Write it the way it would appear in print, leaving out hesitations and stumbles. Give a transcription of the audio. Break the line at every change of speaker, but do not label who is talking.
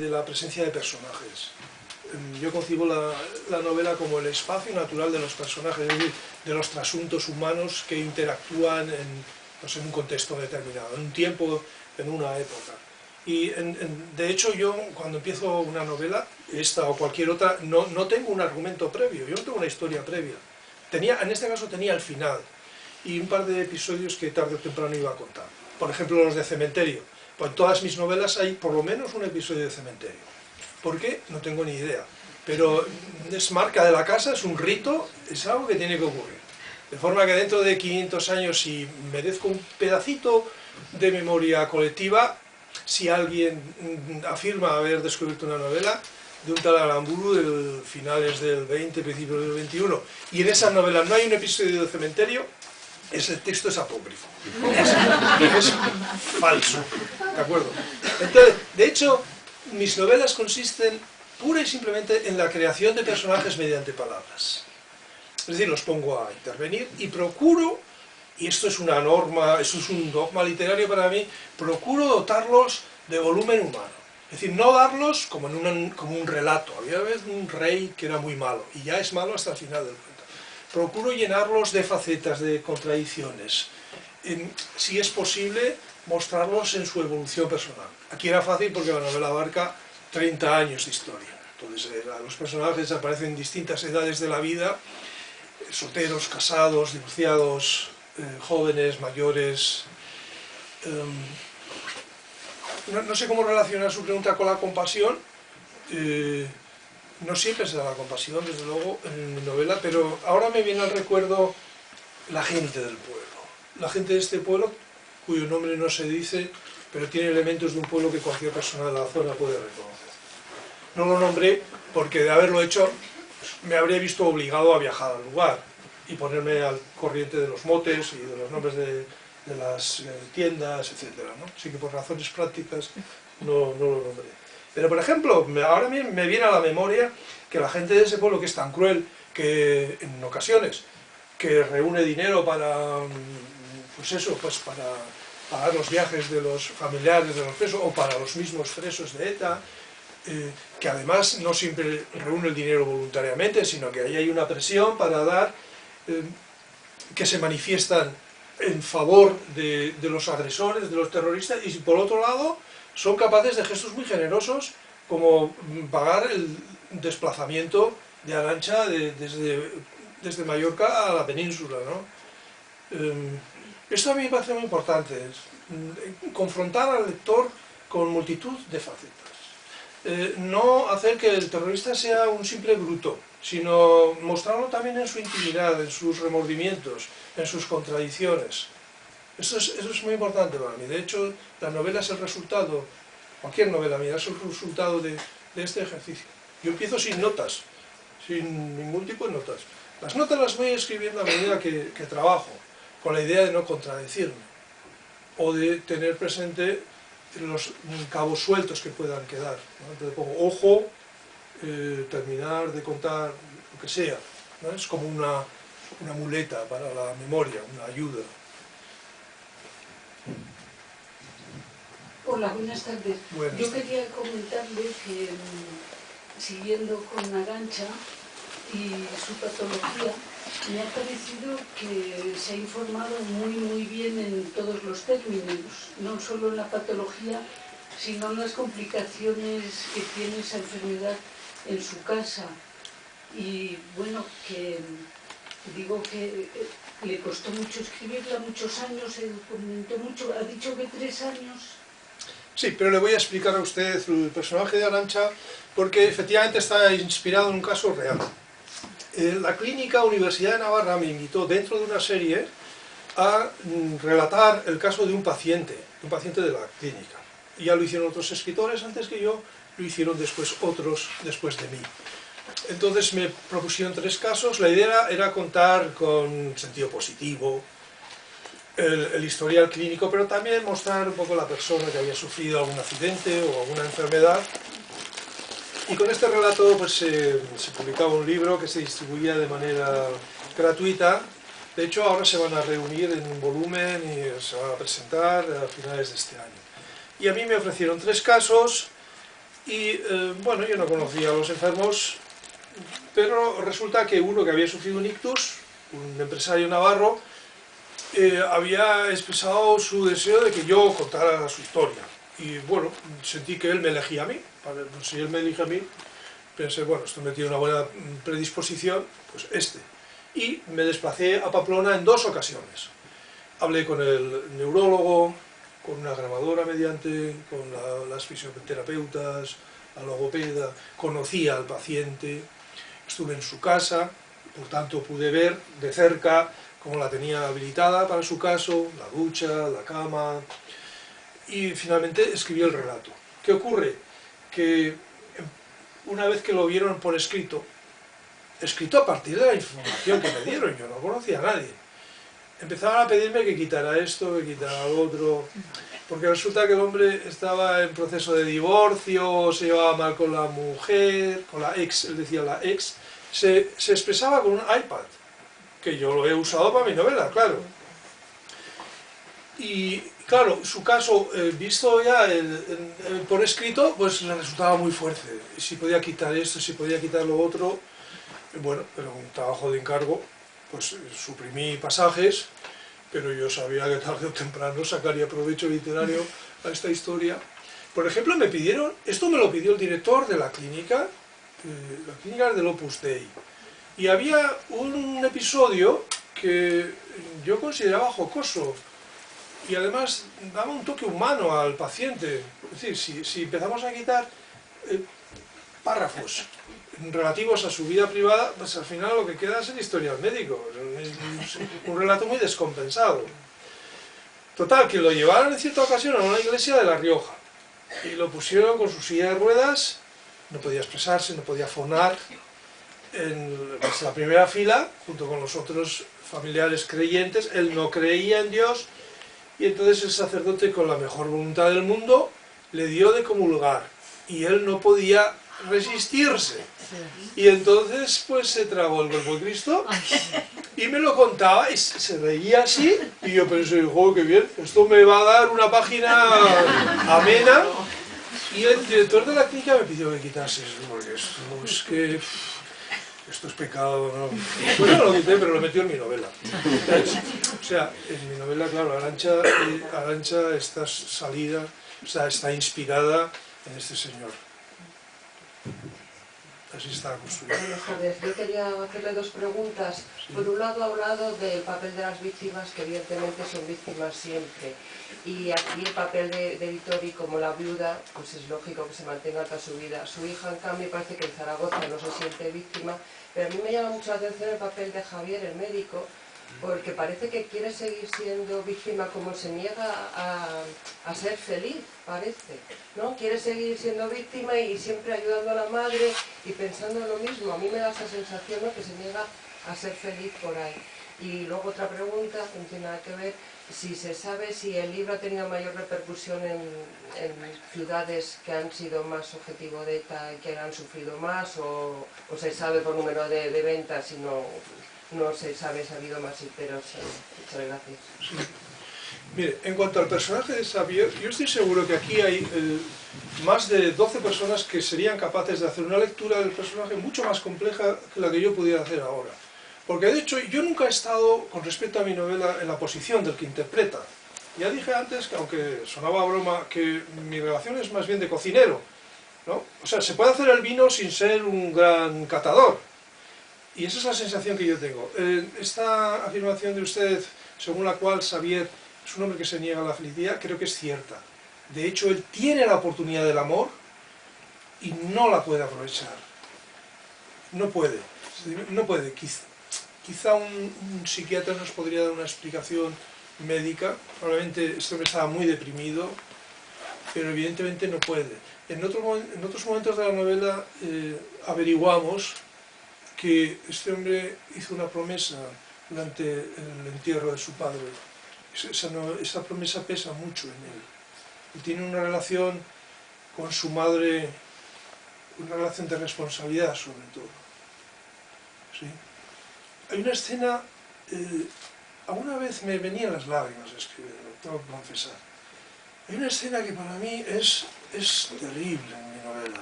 de la presencia de personajes. Yo concibo la novela como el espacio natural de los personajes, es decir, de los trasuntos humanos que interactúan en un contexto determinado, en un tiempo, en una época. Y de hecho yo cuando empiezo una novela, esta o cualquier otra, no tengo un argumento previo, yo no tengo una historia previa. En este caso tenía el final y un par de episodios que tarde o temprano iba a contar. Por ejemplo, los de cementerio. Pues en todas mis novelas hay por lo menos un episodio de cementerio. ¿Por qué? No tengo ni idea. Pero es marca de la casa, es un rito, es algo que tiene que ocurrir. De forma que dentro de 500 años, si merezco un pedacito de memoria colectiva, si alguien afirma haber descubierto una novela de un tal Aramburu de finales del 20, principios del 21, y en esa novela no hay un episodio de cementerio, ese texto es apócrifo. Es falso. ¿De acuerdo? Entonces, de hecho, mis novelas consisten pura y simplemente en la creación de personajes mediante palabras. Es decir, los pongo a intervenir y procuro, y esto es una norma, esto es un dogma literario para mí, procuro dotarlos de volumen humano. Es decir, no darlos como un relato. Había una vez un rey que era muy malo, y ya es malo hasta el final del cuento. Procuro llenarlos de facetas, de contradicciones. Si es posible, mostrarlos en su evolución personal. Aquí era fácil porque la novela abarca 30 años de historia. Entonces los personajes aparecen en distintas edades de la vida, solteros, casados, divorciados, jóvenes, mayores. No sé cómo relacionar su pregunta con la compasión. No siempre se da la compasión, desde luego, en mi novela, pero ahora me viene al recuerdo la gente del pueblo. La gente de este pueblo, cuyo nombre no se dice, pero tiene elementos de un pueblo que cualquier persona de la zona puede reconocer. No lo nombré porque de haberlo hecho me habría visto obligado a viajar al lugar y ponerme al corriente de los motes y de los nombres de las tiendas, etc., ¿no? Así que por razones prácticas no lo nombré. Pero por ejemplo, ahora me viene a la memoria que la gente de ese pueblo, que es tan cruel, que en ocasiones que reúne dinero para, para pagar los viajes de los familiares de los presos o para los mismos presos de ETA, que además no siempre reúne el dinero voluntariamente, sino que ahí hay una presión para dar, que se manifiestan en favor de los agresores, de los terroristas, y por otro lado son capaces de gestos muy generosos, como pagar el desplazamiento de Arantxa desde Mallorca a la península, ¿no? Esto a mí me parece muy importante, confrontar al lector con multitud de facetas. No hacer que el terrorista sea un simple bruto, sino mostrarlo también en su intimidad, en sus remordimientos, en sus contradicciones. Eso es muy importante para mí. De hecho, la novela es el resultado, cualquier novela mía, es el resultado de este ejercicio. Yo empiezo sin notas, sin ningún tipo de notas. Las notas las voy escribiendo a medida que trabajo, con la idea de no contradecirme, o de tener presente los cabos sueltos que puedan quedar, ¿no? Entonces pongo ojo, terminar de contar lo que sea, ¿no? Es como una muleta para la memoria, una ayuda.
Hola, buenas tardes.
Buenas
Yo
tardes.
quería comentarle que, siguiendo con Arantxa y su patología, me ha parecido que se ha informado muy bien en todos los términos, no solo en la patología, sino en las complicaciones que tiene esa enfermedad en su casa. Y bueno, que digo que le costó mucho escribirla, muchos años, se documentó mucho, ha dicho que 3 años.
Sí, pero le voy a explicar a usted el personaje de Arantxa porque efectivamente está inspirado en un caso real. La Clínica Universidad de Navarra me invitó dentro de una serie a relatar el caso de un paciente de la clínica. Y ya lo hicieron otros escritores antes que yo, lo hicieron después otros después de mí. Entonces me propusieron 3 casos, la idea era contar con sentido positivo el historial clínico, pero también mostrar un poco la persona que había sufrido algún accidente o alguna enfermedad. Y con este relato pues, se publicaba un libro que se distribuía de manera gratuita. De hecho, ahora se van a reunir en un volumen y se van a presentar a finales de este año. Y a mí me ofrecieron 3 casos Y bueno, yo no conocía a los enfermos, pero resulta que uno que había sufrido un ictus, un empresario navarro, había expresado su deseo de que yo contara su historia. Y bueno, sentí que él me elegía a mí. Vale, pues si él me elige a mí, pensé, bueno, esto me tiene una buena predisposición, pues este. Y me desplacé a Pamplona en 2 ocasiones. Hablé con el neurólogo, con una grabadora mediante, con las fisioterapeutas, la logopeda, conocí al paciente, estuve en su casa, por tanto pude ver de cerca cómo la tenía habilitada para su caso, la ducha, la cama, y finalmente escribí el relato. ¿Qué ocurre? Que una vez que lo vieron por escrito a partir de la información que me dieron, yo no conocía a nadie, empezaban a pedirme que quitara esto, que quitara lo otro, porque resulta que el hombre estaba en proceso de divorcio, se llevaba mal con la mujer, con la ex, él decía la ex, se expresaba con un iPad, que yo lo he usado para mi novela, claro. Y claro, su caso, visto ya por escrito, pues le resultaba muy fuerte. Si podía quitar esto, si podía quitar lo otro, bueno, pero un trabajo de encargo, pues suprimí pasajes, pero yo sabía que tarde o temprano sacaría provecho literario a esta historia. Por ejemplo, me pidieron, esto me lo pidió el director de la clínica del Opus Dei, y había un episodio que yo consideraba jocoso, y además daba un toque humano al paciente. Es decir, si empezamos a quitar párrafos relativos a su vida privada, pues al final lo que queda es el historial médico, un relato muy descompensado. Total, que lo llevaron en cierta ocasión a una iglesia de La Rioja, y lo pusieron con su silla de ruedas, no podía expresarse, no podía fonar, en la primera fila, junto con los otros familiares creyentes. Él no creía en Dios, y entonces el sacerdote, con la mejor voluntad del mundo, le dio de comulgar, y él no podía resistirse, y entonces pues se tragó el cuerpo de Cristo y me lo contaba y se reía así, y yo pensé, joder, qué bien, esto me va a dar una página amena. Y el director de la clínica me pidió que quitase eso, porque esto es pecado, ¿no? Pues no lo quité, pero lo metió en mi novela. O sea, en mi novela, claro, Arantxa está salida, o sea, está inspirada en este señor. Así está construido.
Bueno, Javier, yo quería hacerle 2 preguntas.
Sí.
Por un lado ha hablado del papel de las víctimas, que evidentemente son víctimas siempre. Y aquí el papel de Vittori como la viuda, pues es lógico que se mantenga toda su vida. Su hija, en cambio, parece que en Zaragoza no se siente víctima. Pero a mí me llama mucho la atención el papel de Javier, el médico, porque parece que quiere seguir siendo víctima, como se niega a ser feliz, parece, ¿no? Quiere seguir siendo víctima y siempre ayudando a la madre y pensando en lo mismo. A mí me da esa sensación, ¿no?, que se niega a ser feliz por ahí. Y luego otra pregunta, que no tiene nada que ver, si se sabe si el libro ha tenido mayor repercusión en ciudades que han sido más objetivo de ETA y que han sufrido más, o se sabe por número de ventas y no se sabe si ha habido más enteros. Muchas gracias.
Sí. Mire, en cuanto al personaje de Xavier, yo estoy seguro que aquí hay más de 12 personas que serían capaces de hacer una lectura del personaje mucho más compleja que la que yo pudiera hacer ahora. Porque de hecho yo nunca he estado, con respecto a mi novela, en la posición del que interpreta. Ya dije antes, que aunque sonaba broma, que mi relación es más bien de cocinero, ¿no? O sea, se puede hacer el vino sin ser un gran catador. Y esa es la sensación que yo tengo. Esta afirmación de usted, según la cual Xavier es un hombre que se niega a la felicidad, creo que es cierta. De hecho, él tiene la oportunidad del amor y no la puede aprovechar. No puede. No puede. Quizá un psiquiatra nos podría dar una explicación médica. Probablemente este hombre estaba muy deprimido, pero evidentemente no puede. En otros momentos de la novela averiguamos que este hombre hizo una promesa durante el entierro de su padre. Esa promesa pesa mucho en él. Y tiene una relación con su madre, una relación de responsabilidad sobre todo. ¿Sí? Hay una escena, alguna vez me venían las lágrimas escribiendo, tengo que confesar. Hay una escena que para mí es terrible en mi novela.